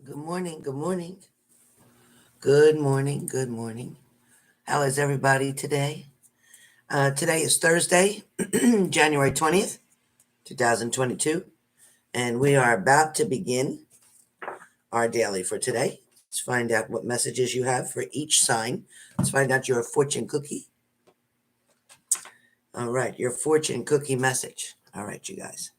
Good morning. Good morning. Good morning. Good morning. How is everybody today? Today is Thursday, January 20th, 2022, and we are about to begin our daily for today. Let's find out what messages you have for each sign. Let's find out your fortune cookie. All right, your fortune cookie message. All right, you guys.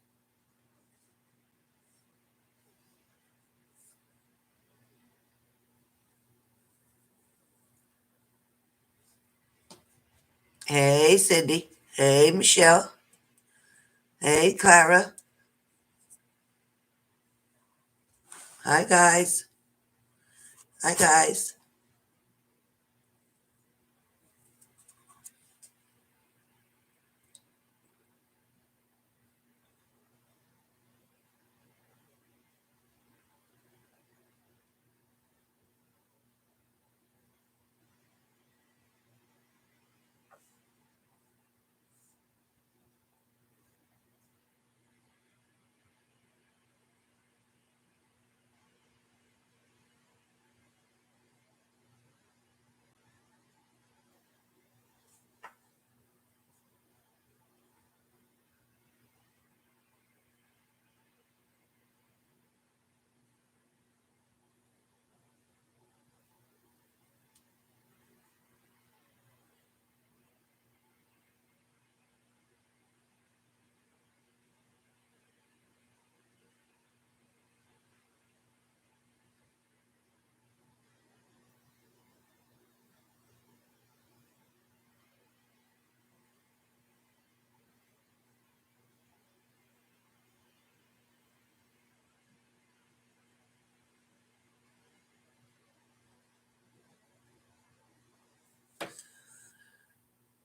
Hey, Cindy. Hey, Michelle. Hey, Clara. Hi, guys. Hi, guys.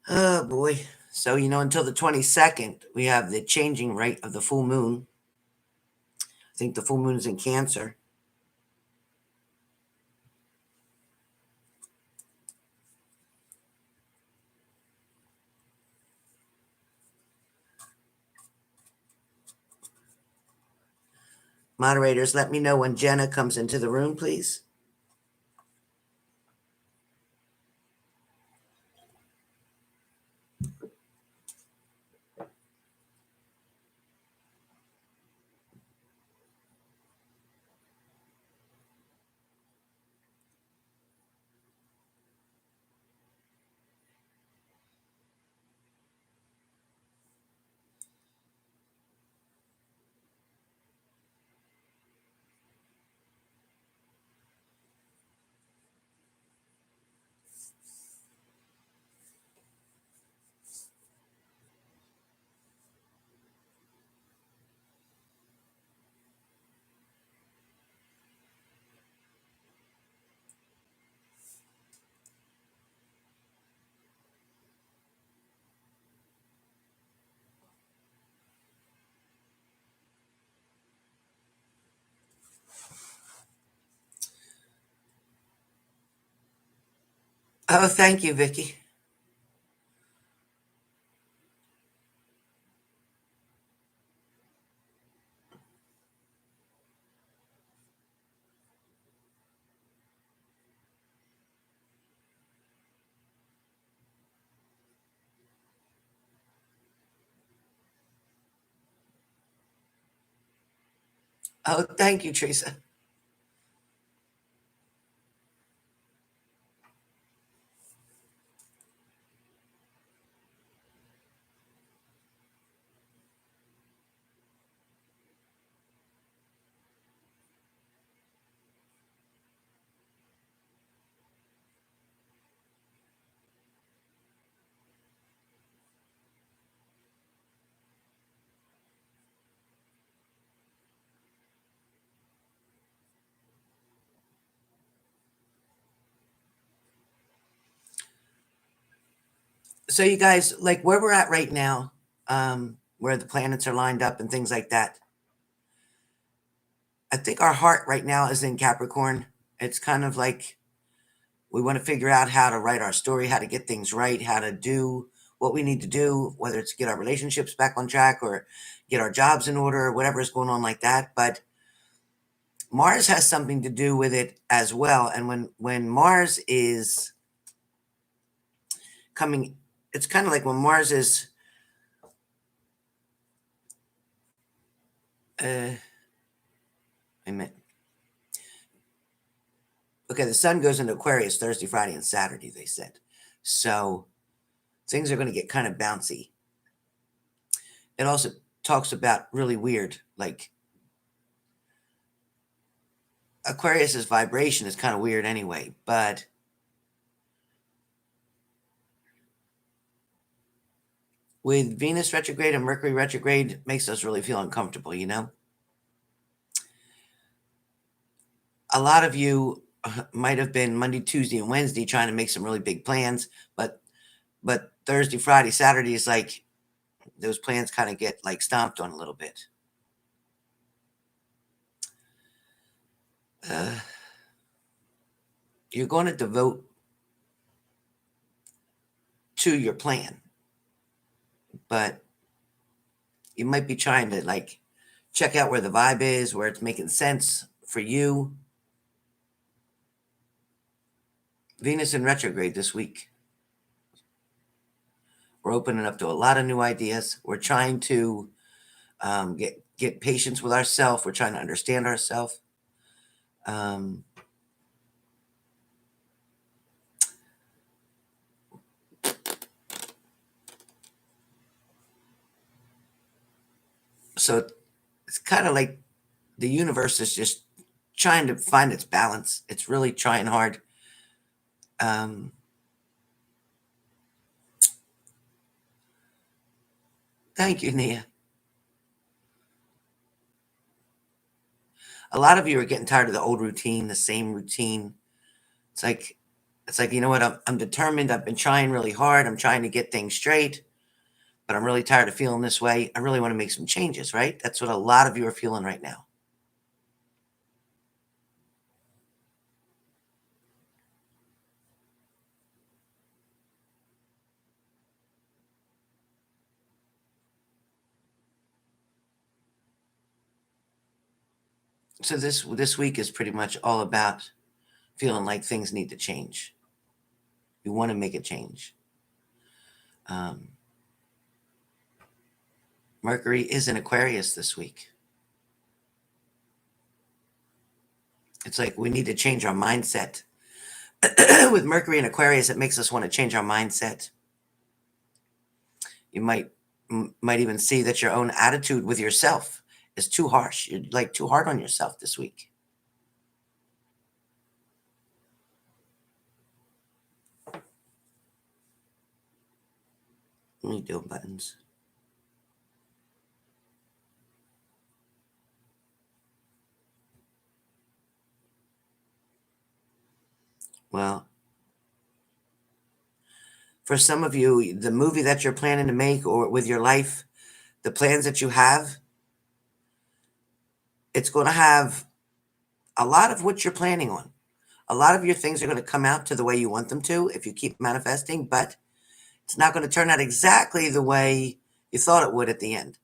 Oh boy. So, until the 22nd, we have the changing rate of the full moon. I think the full moon is in Cancer. Moderators, let me know when Jenna comes into the room, please. Oh, thank you, Vicky. Oh, thank you, Teresa. So, you guys, like where we're at right now, where the planets are lined up and things like that, I think our heart right now is in Capricorn. It's kind of like we want to figure out how to write our story, how to get things right, how to do what we need to do, whether it's get our relationships back on track or get our jobs in order or whatever is going on like that. But Mars has something to do with it as well. And when Mars is coming, it's kind of like when Mars is wait a minute. Okay, the sun goes into Aquarius Thursday, Friday, and Saturday, they said. So things are going to get kind of bouncy. It also talks about really weird, like Aquarius's vibration is kind of weird anyway, but with Venus retrograde and Mercury retrograde makes us really feel uncomfortable, you know? A lot of you might have been Monday, Tuesday, and Wednesday trying to make some really big plans, but Thursday, Friday, Saturday is like those plans kind of get like stomped on a little bit. You're going to devote to your plan, but you might be trying to like check out where the vibe is, where it's making sense for you. Venus in retrograde this week. We're opening up to a lot of new ideas. We're trying to get patience with ourselves. We're trying to understand ourselves. Um, so it's kind of like the universe is just trying to find its balance. It's really trying hard. Um, Thank you, Nia. A lot of you are getting tired of the old routine, the same routine. It's like you know what? I'm determined. I've been trying really hard. I'm trying to get things straight, but I'm really tired of feeling this way. I really want to make some changes, right? That's what a lot of you are feeling right now. So this week is pretty much all about feeling like things need to change. You want to make a change. Um, Mercury is in Aquarius this week. It's like we need to change our mindset. With Mercury in Aquarius, it makes us want to change our mindset. You might even see that your own attitude with yourself is too harsh. You're like too hard on yourself this week. What are you doing, buttons? Well, for some of you, the movie that you're planning to make or with your life, the plans that you have, it's going to have a lot of what you're planning on. A lot of your things are going to come out to the way you want them to if you keep manifesting, but it's not going to turn out exactly the way you thought it would at the end.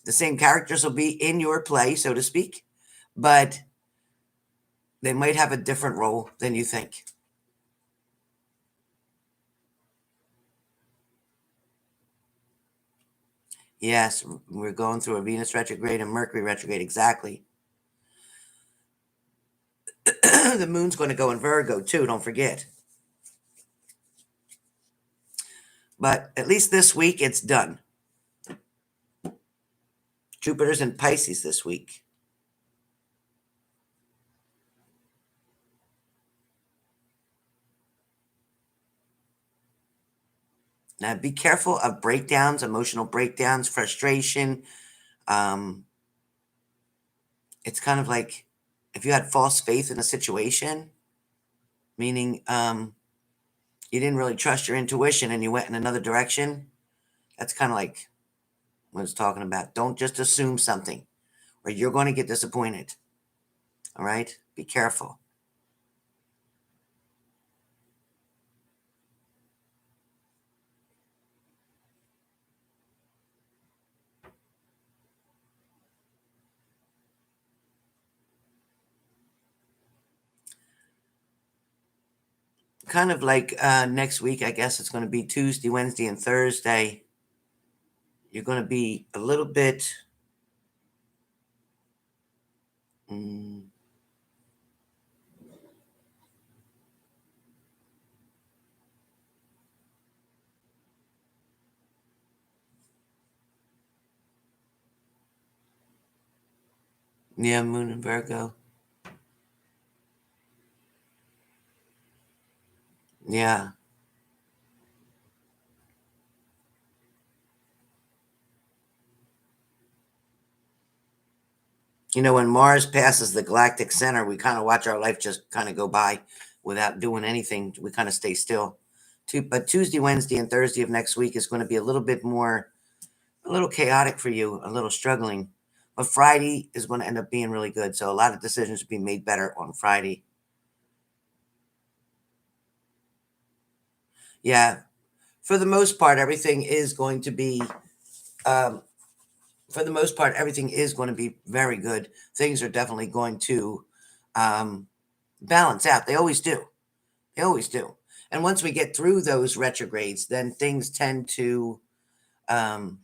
The same characters will be in your play, so to speak, but they might have a different role than you think. Yes, we're going through a Venus retrograde and Mercury retrograde, exactly. The moon's going to go in Virgo too, don't forget. But at least this week it's done. Jupiter's in Pisces this week. Now be careful of breakdowns, emotional breakdowns, frustration. Um, it's kind of like if you had false faith in a situation, meaning you didn't really trust your intuition and you went in another direction. That's kind of like what it's talking about. Don't just assume something or you're going to get disappointed. All right? Be careful. kind of like next week, I guess it's going to be Tuesday, Wednesday, and Thursday. You're going to be a little bit. Yeah, Moon and Virgo. Yeah. When Mars passes the galactic center, we kind of watch our life just kind of go by without doing anything. We kind of stay still. But Tuesday, Wednesday, and Thursday of next week is going to be a little bit more, a little chaotic for you, a little struggling. But Friday is going to end up being really good. So a lot of decisions will be made better on Friday. Yeah. For the most part, everything is going to be um, very good. Things are definitely going to balance out. They always do. They always do. And once we get through those retrogrades, then things tend to um,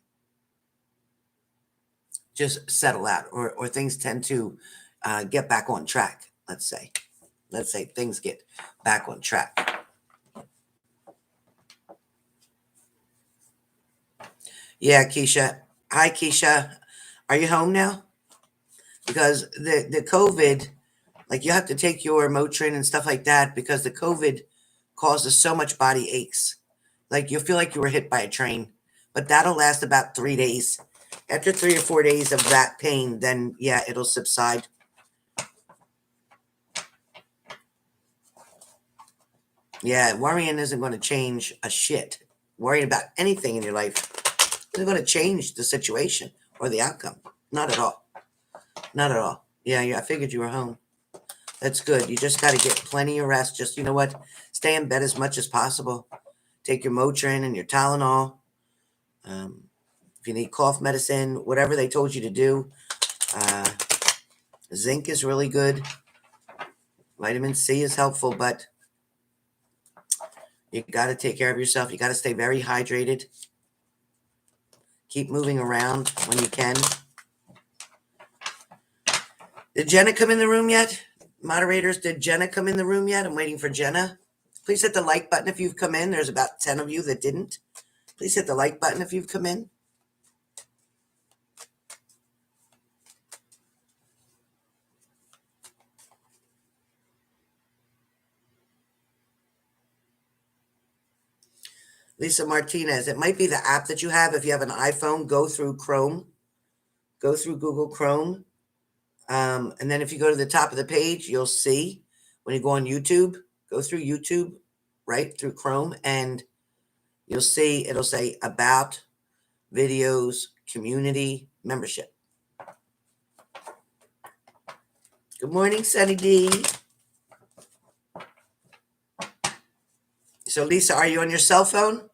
just settle out, or things tend to get back on track. Let's say things get back on track. Yeah, Keisha. Hi, Keisha. Are you home now? Because the COVID, like you have to take your Motrin and stuff like that because the COVID causes so much body aches. Like you feel like you were hit by a train, but that'll last about 3 days. After 3 or 4 days of that pain, then yeah, it'll subside. Yeah, worrying isn't going to change a shit. Worrying about anything in your life isn't going to change the situation or the outcome. Not at all. Not at all. Yeah, I figured you were home. That's good. You just got to get plenty of rest. Just, you know what? Stay in bed as much as possible. Take your Motrin and your Tylenol. If you need cough medicine, whatever they told you to do. Zinc is really good. Vitamin C is helpful, but you got to take care of yourself. You got to stay very hydrated. Keep moving around when you can. Did Jenna come in the room yet? Moderators, did Jenna come in the room yet? I'm waiting for Jenna. Please hit the like button if you've come in. There's about 10 of you that didn't. Please hit the like button if you've come in. Lisa Martinez, it might be the app that you have. If you have an iPhone, go through Chrome. Go through Google Chrome. And then if you go to the top of the page, you'll see when you go on YouTube, go through YouTube, right through Chrome, and you'll see it'll say about, videos, community, membership. Good morning, Sunny D. So, Lisa, are you on your cell phone?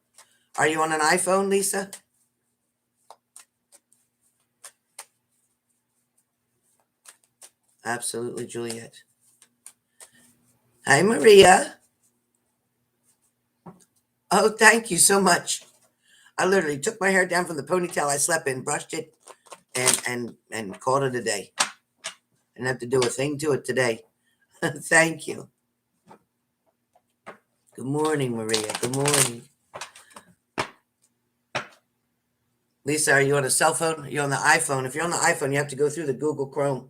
Are you on an iPhone, Lisa? Absolutely, Juliet. Hi, Maria. Oh, thank you so much. I literally took my hair down from the ponytail I slept in, brushed it, and called it a day. I didn't have to do a thing to it today. Thank you. Good morning, Maria. Good morning. Lisa, are you on a cell phone? Are you on the iPhone? If you're on the iPhone, you have to go through the Google Chrome.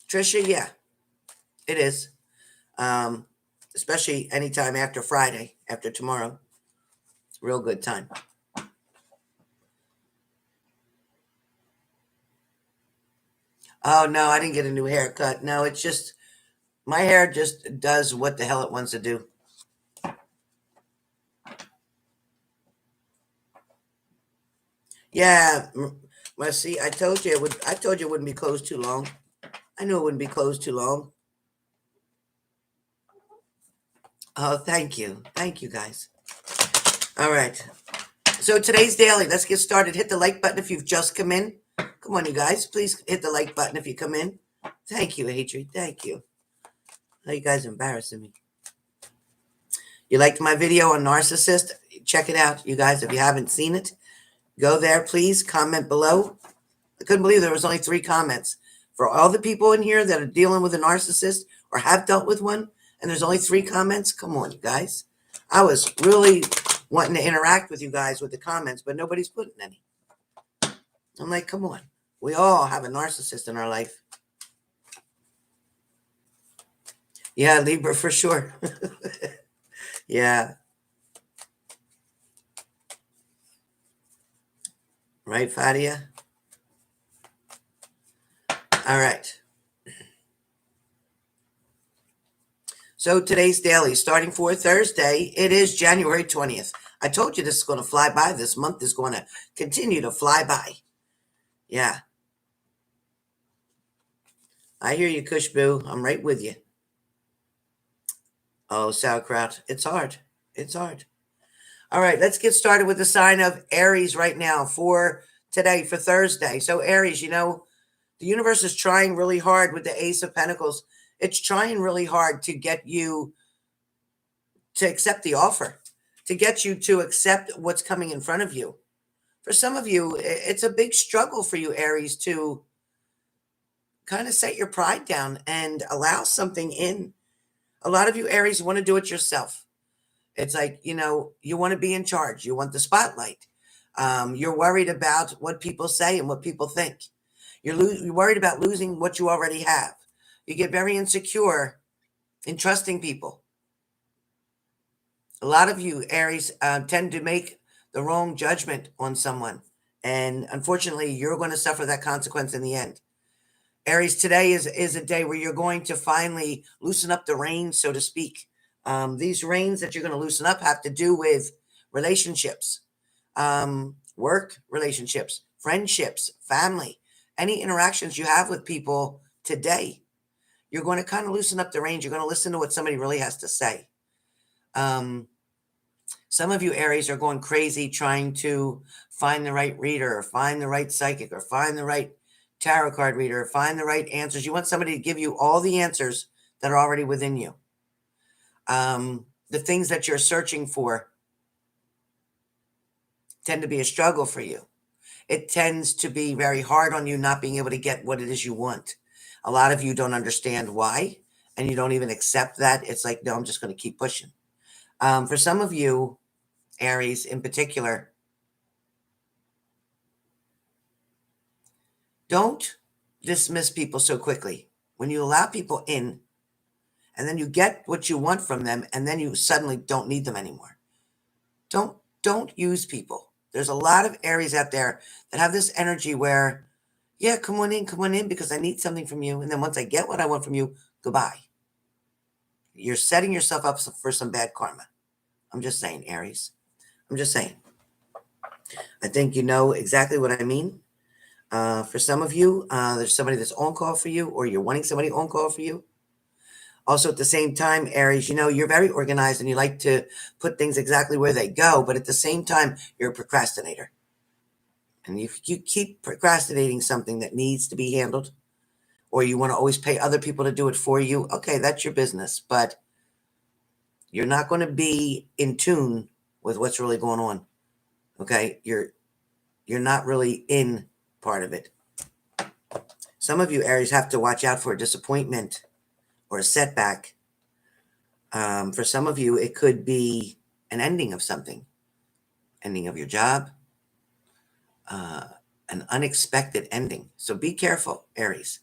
Trisha, yeah, it is. Especially anytime after Friday, after tomorrow. Real good time. Oh, no, I didn't get a new haircut. No, it's just, my hair just does what the hell it wants to do. Yeah, well, see, I told you it wouldn't be closed too long. I knew it wouldn't be closed too long. Oh, thank you. Thank you, guys. All right. So today's daily, let's get started. Hit the like button if you've just come in. Come on, you guys. Please hit the like button if you come in. Thank you, Adri. Thank you. Now you guys are embarrassing me. You liked my video on narcissist? Check it out, you guys. If you haven't seen it, go there, please. Comment below. I couldn't believe there was only 3 comments. For all the people in here that are dealing with a narcissist or have dealt with one, and there's only 3 comments, come on, you guys. I was really wanting to interact with you guys with the comments, but nobody's putting any. I'm like, come on. We all have a narcissist in our life. Yeah, Libra for sure. Yeah. Right, Fadia? All right. So today's daily, starting for Thursday, it is January 20th. I told you this is going to fly by. This month is going to continue to fly by. Yeah. I hear you, Kushboo. I'm right with you. Oh, sauerkraut. It's hard. It's hard. All right, let's get started with the sign of Aries right now for today, for Thursday. So Aries, you know, the universe is trying really hard with the Ace of Pentacles. It's trying really hard to get you to accept the offer, to get you to accept what's coming in front of you. For some of you, it's a big struggle for you, Aries, to kind of set your pride down and allow something in. A lot of you, Aries, want to do it yourself. It's like, you know, you want to be in charge. You want the spotlight. You're worried about what people say and what people think. You're worried about losing what you already have. You get very insecure in trusting people. A lot of you, Aries, tend to make the wrong judgment on someone. And unfortunately, you're going to suffer that consequence in the end. Aries, today is a day where you're going to finally loosen up the reins, so to speak. These reins that you're going to loosen up have to do with relationships, work relationships, friendships, family, any interactions you have with people today. You're going to kind of loosen up the reins. You're going to listen to what somebody really has to say. Some of you, Aries, are going crazy trying to find the right reader or find the right psychic or find the right tarot card reader or find the right answers. You want somebody to give you all the answers that are already within you. The things that you're searching for tend to be a struggle for you. It tends to be very hard on you not being able to get what it is you want. A lot of you don't understand why, and you don't even accept that. It's like, no, I'm just going to keep pushing. For some of you, Aries in particular, don't dismiss people so quickly. When you allow people in, and then you get what you want from them, and then you suddenly don't need them anymore. Don't use people. There's a lot of Aries out there that have this energy where, yeah, come on in because I need something from you. And then once I get what I want from you, goodbye. You're setting yourself up for some bad karma. I'm just saying, Aries. I'm just saying. I think you know exactly what I mean. For some of you, there's somebody that's on call for you, or you're wanting somebody on call for you. Also, at the same time, Aries, you know, you're very organized and you like to put things exactly where they go, but at the same time, you're a procrastinator. And if you keep procrastinating something that needs to be handled, or you want to always pay other people to do it for you, okay, that's your business. But you're not going to be in tune with what's really going on. Okay? You're not really in part of it. Some of you, Aries, have to watch out for a disappointment or a setback. For some of you, it could be an ending of something, ending of your job, an unexpected ending. So be careful, Aries.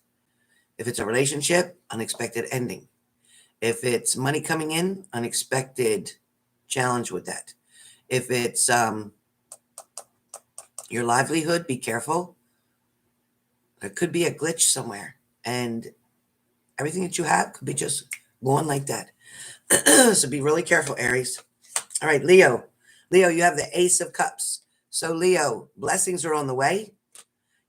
If it's a relationship, unexpected ending. If it's money coming in, unexpected challenge with that. If it's your livelihood, be careful. There could be a glitch somewhere, and everything that you have could be just going like that. So be really careful, Aries. All right, Leo. Leo, you have the Ace of Cups. So Leo, blessings are on the way.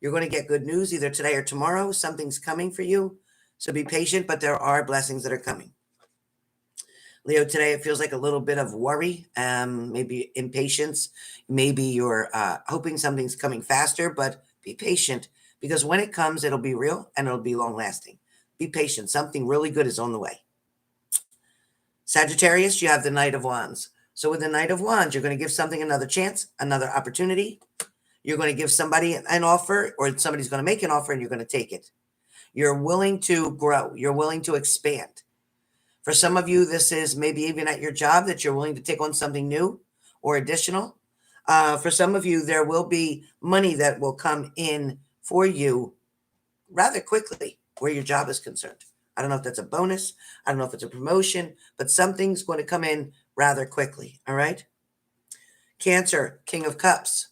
You're going to get good news either today or tomorrow. Something's coming for you. So be patient, but there are blessings that are coming. Leo, today it feels like a little bit of worry, maybe impatience. Maybe you're hoping something's coming faster, but be patient because when it comes, it'll be real and it'll be long lasting. Be patient. Something really good is on the way. Sagittarius, you have the Knight of Wands. So with the Knight of Wands, you're going to give something another chance, another opportunity. You're going to give somebody an offer, or somebody's going to make an offer and you're going to take it. You're willing to grow. You're willing to expand. For some of you, this is maybe even at your job that you're willing to take on something new or additional. For some of you, there will be money that will come in for you rather quickly where your job is concerned. I don't know if that's a bonus. I don't know if it's a promotion, but something's going to come in rather quickly. All right. Cancer, King of Cups.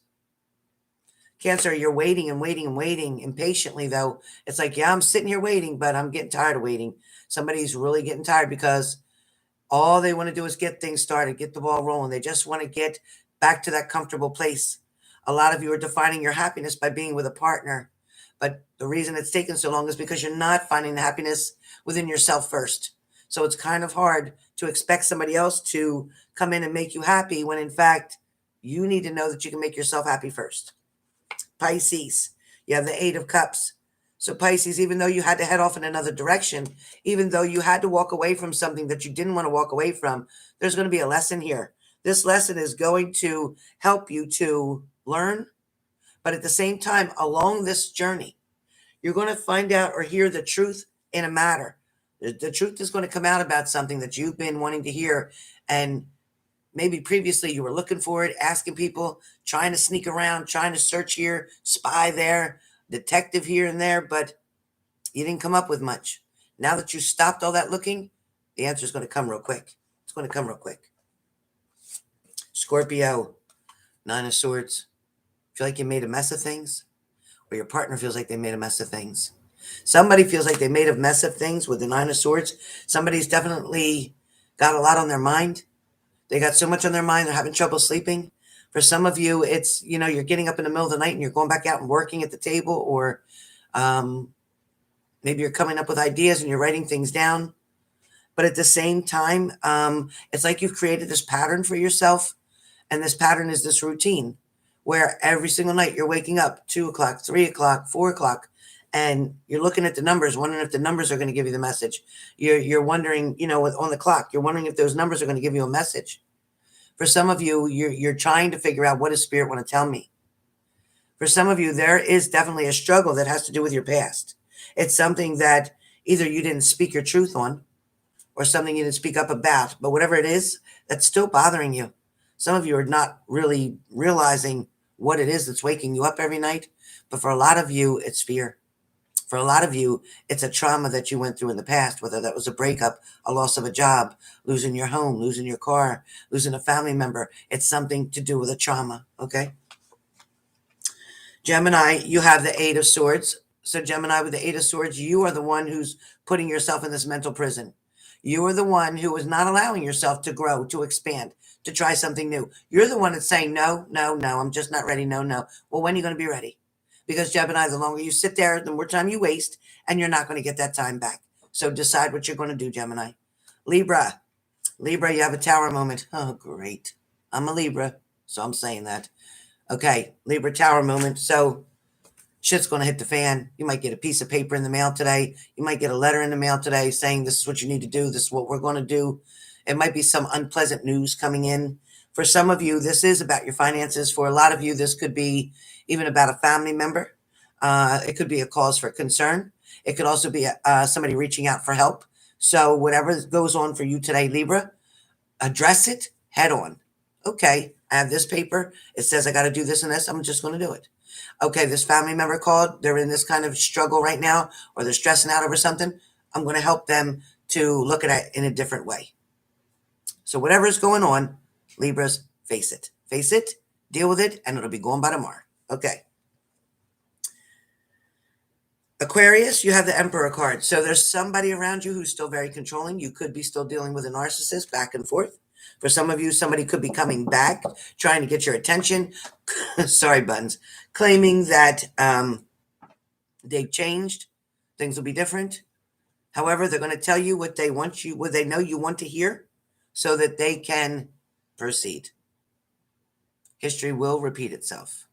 Cancer, you're waiting and waiting and waiting impatiently, though. It's like, yeah, I'm sitting here waiting, but I'm getting tired of waiting. Somebody's really getting tired because all they want to do is get things started, get the ball rolling. They just want to get back to that comfortable place. A lot of you are defining your happiness by being with a partner. But the reason it's taken so long is because you're not finding the happiness within yourself first. So it's kind of hard to expect somebody else to come in and make you happy when, in fact, you need to know that you can make yourself happy first. Pisces, you have the Eight of Cups. So Pisces, even though you had to head off in another direction, even though you had to walk away from something that you didn't want to walk away from, there's going to be a lesson here. This lesson is going to help you to learn. But at the same time, along this journey, you're going to find out or hear the truth in a matter. The truth is going to come out about something that you've been wanting to hear. And maybe previously you were looking for it, asking people, trying to sneak around, trying to search here, spy there, detective here and there, but you didn't come up with much. Now that you stopped all that looking, the answer is going to come real quick. It's going to come real quick. Scorpio, Nine of Swords. Feel like you made a mess of things? Or your partner feels like they made a mess of things? Somebody feels like they made a mess of things with the Nine of Swords. Somebody's definitely got a lot on their mind. They got so much on their mind, they're having trouble sleeping. For some of you, it's, you're getting up in the middle of the night and you're going back out and working at the table, or maybe you're coming up with ideas and you're writing things down. But at the same time, it's like you've created this pattern for yourself. And this pattern is this routine where every single night you're waking up 2 o'clock, 3 o'clock, 4 o'clock, and you're looking at the numbers, wondering if the numbers are going to give you the message. You're wondering, on the clock, you're wondering if those numbers are going to give you a message. For some of you, you're trying to figure out, what does Spirit want to tell me? For some of you, there is definitely a struggle that has to do with your past. It's something that either you didn't speak your truth on, or something you didn't speak up about. But whatever it is, that's still bothering you. Some of you are not really realizing what it is that's waking you up every night. But for a lot of you, it's fear. For a lot of you, it's a trauma that you went through in the past, whether that was a breakup, a loss of a job, losing your home, losing your car, losing a family member. It's something to do with a trauma, okay? Gemini, you have the Eight of Swords. So Gemini, with the Eight of Swords, you are the one who's putting yourself in this mental prison. You are the one who is not allowing yourself to grow, to expand, to try something new. You're the one that's saying, no, no, no, I'm just not ready. No, no. Well, when are you going to be ready? Because Gemini, the longer you sit there, the more time you waste, and you're not going to get that time back. So decide what you're going to do, Gemini. Libra, you have a Tower moment. Oh, great. I'm a Libra, so I'm saying that. Okay, Libra Tower moment. So shit's going to hit the fan. You might get a piece of paper in the mail today. You might get a letter in the mail today saying this is what you need to do. This is what we're going to do. It might be some unpleasant news coming in. For some of you, this is about your finances. For a lot of you, this could be even about a family member. It could be a cause for concern. It could also be somebody reaching out for help. So whatever goes on for you today, Libra, address it head on. Okay, I have this paper. It says I got to do this and this. I'm just going to do it. Okay, this family member called. They're in this kind of struggle right now, or they're stressing out over something. I'm going to help them to look at it in a different way. So whatever is going on, Libras, face it. Face it, deal with it, and it'll be gone by tomorrow. Okay. Aquarius, you have the Emperor card. So there's somebody around you who's still very controlling. You could be still dealing with a narcissist back and forth. For some of you, somebody could be coming back, trying to get your attention. Sorry, buttons. Claiming that they've changed. Things will be different. However, they're going to tell you what they want you, what they know you want to hear, so that they can proceed. History will repeat itself.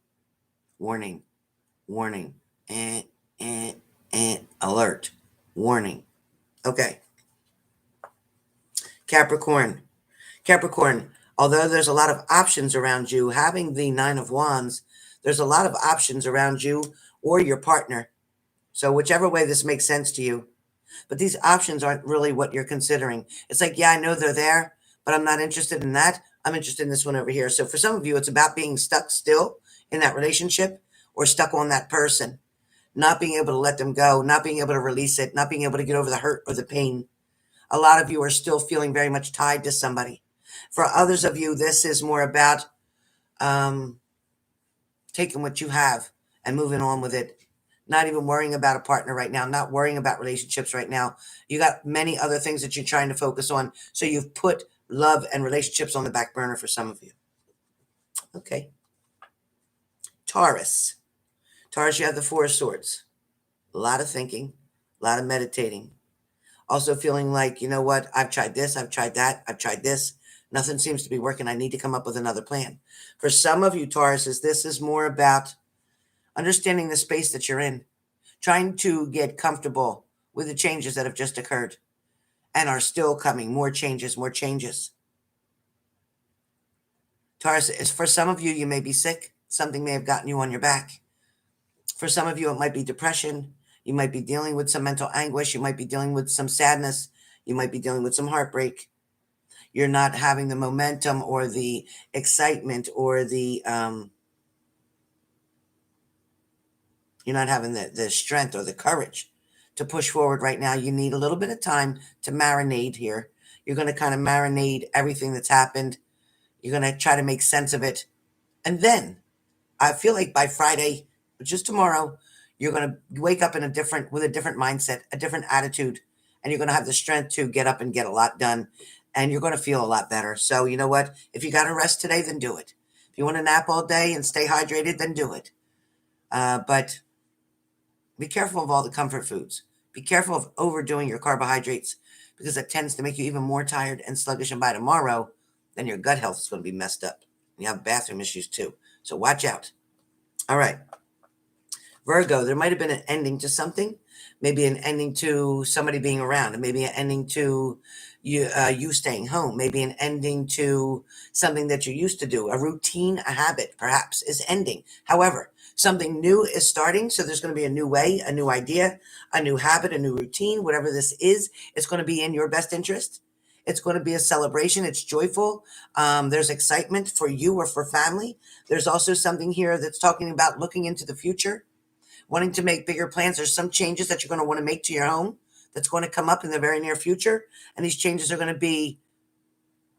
Warning, warning. Alert. Warning. Okay. Capricorn. Capricorn, although there's a lot of options around you, having the Nine of Wands, there's a lot of options around you or your partner. So whichever way this makes sense to you. But these options aren't really what you're considering. It's like, yeah, I know they're there, but I'm not interested in that. I'm interested in this one over here. So for some of you, it's about being stuck still in that relationship or stuck on that person, not being able to let them go, not being able to release it, not being able to get over the hurt or the pain. A lot of you are still feeling very much tied to somebody. For others of you, this is more about um, taking what you have and moving on with it. Not even worrying about a partner right now, not worrying about relationships right now. You got many other things that you're trying to focus on. So you've put love and relationships on the back burner for some of you. Okay. Taurus. Taurus, you have the Four of Swords. A lot of thinking, a lot of meditating. Also feeling like, you know what, I've tried this, I've tried that, I've tried this. Nothing seems to be working. I need to come up with another plan. For some of you, Tauruses, this is more about understanding the space that you're in, trying to get comfortable with the changes that have just occurred and are still coming. More changes, more changes. Taurus, is for some of you, you may be sick. Something may have gotten you on your back. For some of you, it might be depression. You might be dealing with some mental anguish. You might be dealing with some sadness. You might be dealing with some heartbreak. You're not having the momentum or the excitement or the you're not having the strength or the courage to push forward right now. You need a little bit of time to marinate here. You're going to kind of marinate everything that's happened. You're going to try to make sense of it. And then I feel like by Friday, which is tomorrow, you're going to wake up with a different mindset, a different attitude, and you're going to have the strength to get up and get a lot done, and you're going to feel a lot better. So you know what? If you got to rest today, then do it. If you want to nap all day and stay hydrated, then do it. But be careful of all the comfort foods. Be careful of overdoing your carbohydrates because it tends to make you even more tired and sluggish. And by tomorrow, then your gut health is going to be messed up. You have bathroom issues too. So watch out. All right. Virgo, there might have been an ending to something, maybe an ending to somebody being around, maybe an ending to you staying home, maybe an ending to something that you used to do, a routine, a habit, perhaps is ending. However, something new is starting, so there's going to be a new way, a new idea, a new habit, a new routine, whatever this is. It's going to be in your best interest. It's going to be a celebration. It's joyful. There's excitement for you or for family. There's also something here that's talking about looking into the future, wanting to make bigger plans. There's some changes that you're going to want to make to your home that's going to come up in the very near future. And these changes are going to be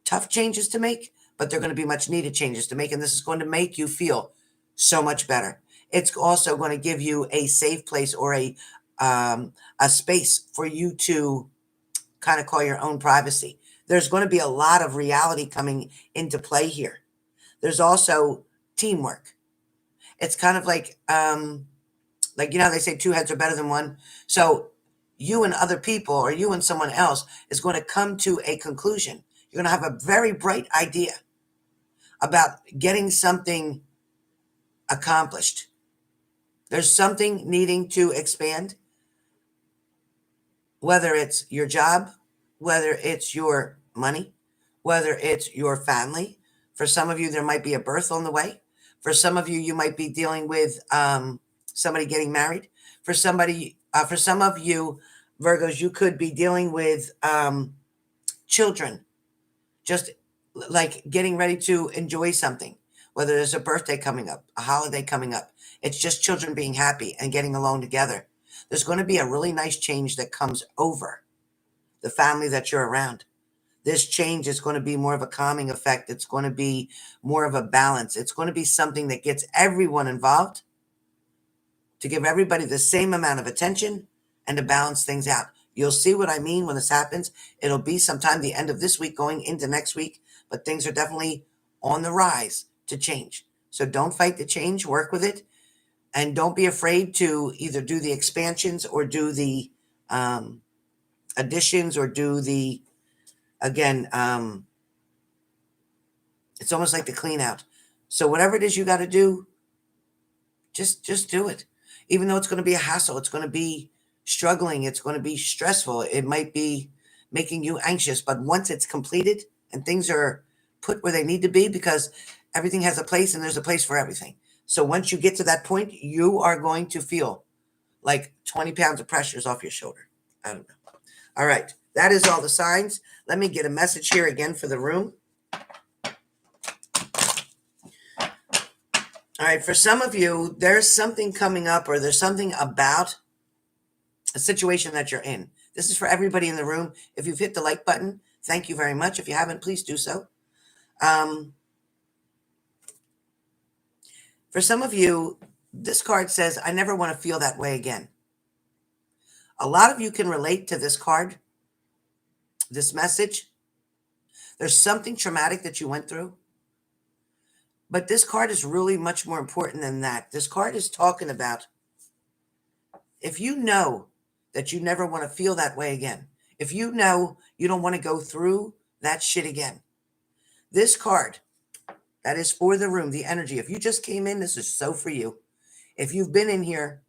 tough changes to make, but they're going to be much needed changes to make. And this is going to make you feel so much better. It's also going to give you a safe place or a space for you to kind of call your own privacy. There's going to be a lot of reality coming into play here. There's also teamwork. It's kind of like you know, they say two heads are better than one. So you and other people or you and someone else is going to come to a conclusion. You're going to have a very bright idea about getting something accomplished. There's something needing to expand, whether it's your job, whether it's your money, whether it's your family. For some of you, there might be a birth on the way. For some of you, you might be dealing with somebody getting married. For some of you, Virgos, you could be dealing with children, just like getting ready to enjoy something, whether there's a birthday coming up, a holiday coming up. It's just children being happy and getting along together. There's going to be a really nice change that comes over the family that you're around. This change is going to be more of a calming effect. It's going to be more of a balance. It's going to be something that gets everyone involved, to give everybody the same amount of attention and to balance things out. You'll see what I mean when this happens. It'll be sometime the end of this week going into next week, but things are definitely on the rise to change. So don't fight the change, work with it, and don't be afraid to either do the expansions or do the additions or do the, again, it's almost like the clean out. So whatever it is you got to do, just do it. Even though it's going to be a hassle, it's going to be struggling, it's going to be stressful, it might be making you anxious, but once it's completed and things are put where they need to be, because everything has a place and there's a place for everything. So once you get to that point, you are going to feel like 20 pounds of pressure is off your shoulder. I don't know. All right. That is all the signs. Let me get a message here again for the room. All right. For some of you, there's something coming up, or there's something about a situation that you're in. This is for everybody in the room. If you've hit the like button, thank you very much. If you haven't, please do so. For some of you, this card says, I never want to feel that way again. A lot of you can relate to this card, this message. There's something traumatic that you went through. But this card is really much more important than that. This card is talking about, if you know that you never want to feel that way again, if you know you don't want to go through that shit again, this card, that is for the room, the energy. If you just came in, this is so for you. If you've been in here,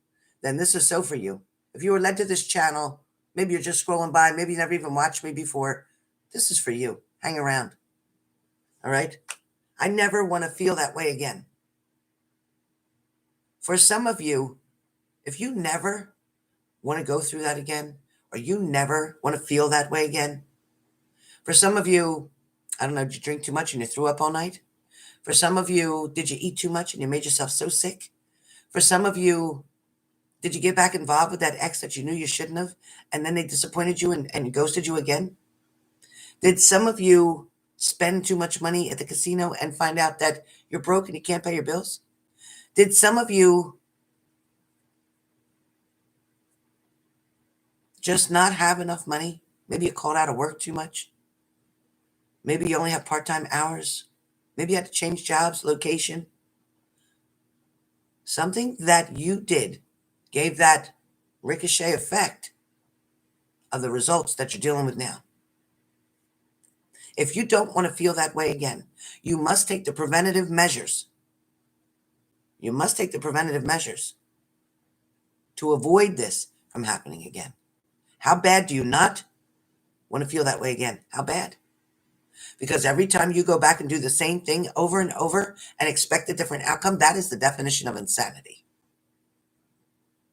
then this is so for you. If you were led to this channel, maybe you're just scrolling by, maybe you never even watched me before, this is for you. Hang around. All right? I never want to feel that way again. For some of you, if you never want to go through that again, or you never want to feel that way again, for some of you, I don't know, did you drink too much and you threw up all night? For some of you, did you eat too much and you made yourself so sick? For some of you, did you get back involved with that ex that you knew you shouldn't have, and then they disappointed you and ghosted you again? Did some of you spend too much money at the casino and find out that you're broke and you can't pay your bills? Did some of you just not have enough money? Maybe you called out of work too much. Maybe you only have part-time hours. Maybe you had to change jobs, location. Something that you did gave that ricochet effect of the results that you're dealing with now. If you don't want to feel that way again, you must take the preventative measures. You must take the preventative measures to avoid this from happening again. How bad do you not want to feel that way again? How bad? Because every time you go back and do the same thing over and over and expect a different outcome, that is the definition of insanity.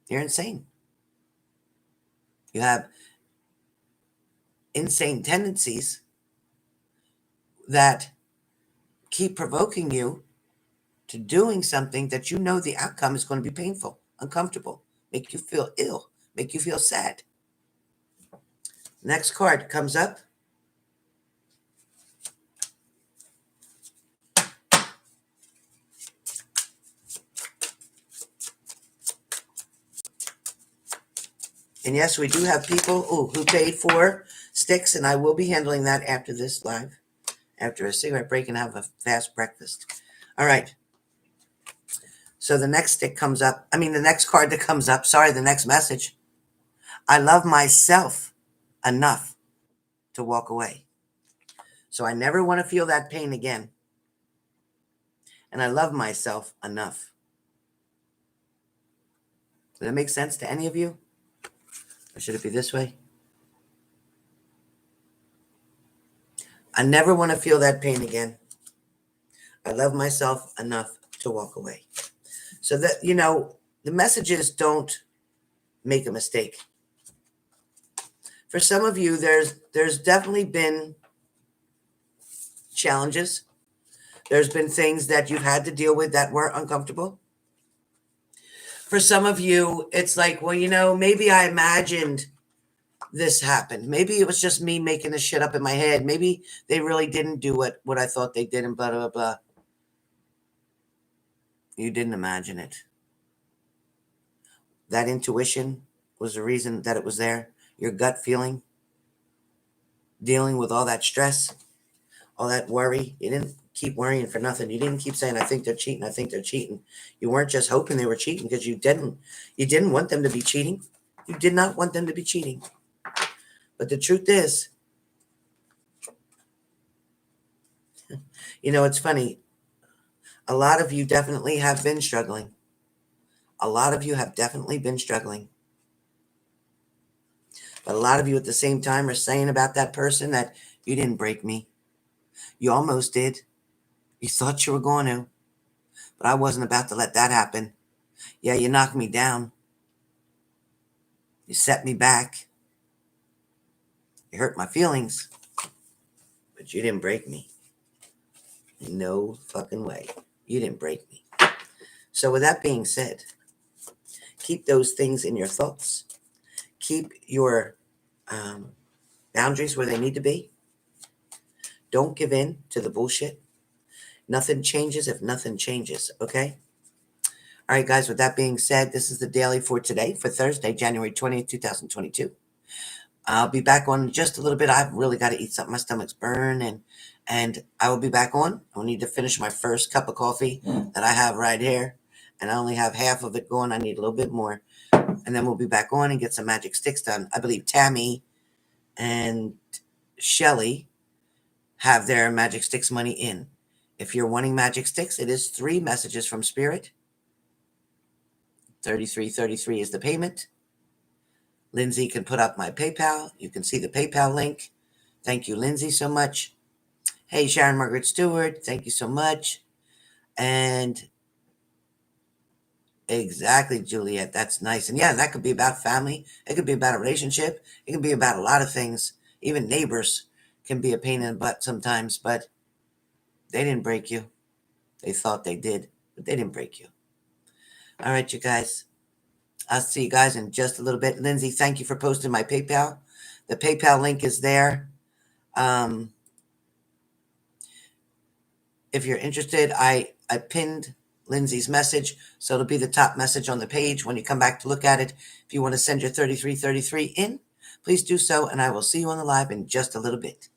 You're insane. You have insane tendencies that keep provoking you to doing something that you know the outcome is going to be painful, uncomfortable, make you feel ill, make you feel sad. Next card comes up. And yes, we do have people who paid for sticks, and I will be handling that after this live, after a cigarette break and have a fast breakfast. All right. So the next stick comes up. The next card that comes up, the next message. I love myself enough to walk away. So I never want to feel that pain again. And I love myself enough. Does that make sense to any of you? Or should it be this way? I never want to feel that pain again. I love myself enough to walk away. So that, the messages don't make a mistake. For some of you, there's definitely been challenges. There's been things that you've had to deal with that were uncomfortable. For some of you, it's like, well, maybe I imagined this happened. Maybe it was just me making this shit up in my head. Maybe they really didn't do what I thought they did and blah, blah, blah. You didn't imagine it. That intuition was the reason that it was there. Your gut feeling, dealing with all that stress, all that worry. You didn't keep worrying for nothing. You didn't keep saying, I think they're cheating. I think they're cheating. You weren't just hoping they were cheating because you didn't want them to be cheating. You did not want them to be cheating. But the truth is, it's funny. A lot of you definitely have been struggling. A lot of you have definitely been struggling. But a lot of you at the same time are saying about that person that you didn't break me. You almost did. You thought you were going to. But I wasn't about to let that happen. Yeah, you knocked me down. You set me back. You hurt my feelings. But you didn't break me. No fucking way. You didn't break me. So with that being said, keep those things in your thoughts. Keep your boundaries where they need to be. Don't give in to the bullshit. Nothing changes if nothing changes, okay? All right, guys, with that being said, this is the daily for today, for Thursday, January 20th, 2022. I'll be back on in just a little bit. I've really got to eat something. My stomach's burning, and I will be back on. I need to finish my first cup of coffee that I have right here, and I only have half of it going. I need a little bit more, and then we'll be back on and get some magic sticks done. I believe Tammy and Shelly have their magic sticks money in. If you're wanting magic sticks, it is 3 messages from Spirit. 3333 is the payment. Lindsay can put up my PayPal. You can see the PayPal link. Thank you, Lindsay, so much. Hey, Sharon Margaret Stewart, thank you so much. And exactly, Juliet, that's nice. And yeah, that could be about family. It could be about a relationship. It can be about a lot of things. Even neighbors can be a pain in the butt sometimes, but they didn't break you. They thought they did, but they didn't break you. All right, you guys. I'll see you guys in just a little bit. Lindsay, thank you for posting my PayPal. The PayPal link is there. If you're interested, I pinned Lindsay's message, so it'll be the top message on the page when you come back to look at it. If you want to send your 3333 in, please do so, and I will see you on the live in just a little bit.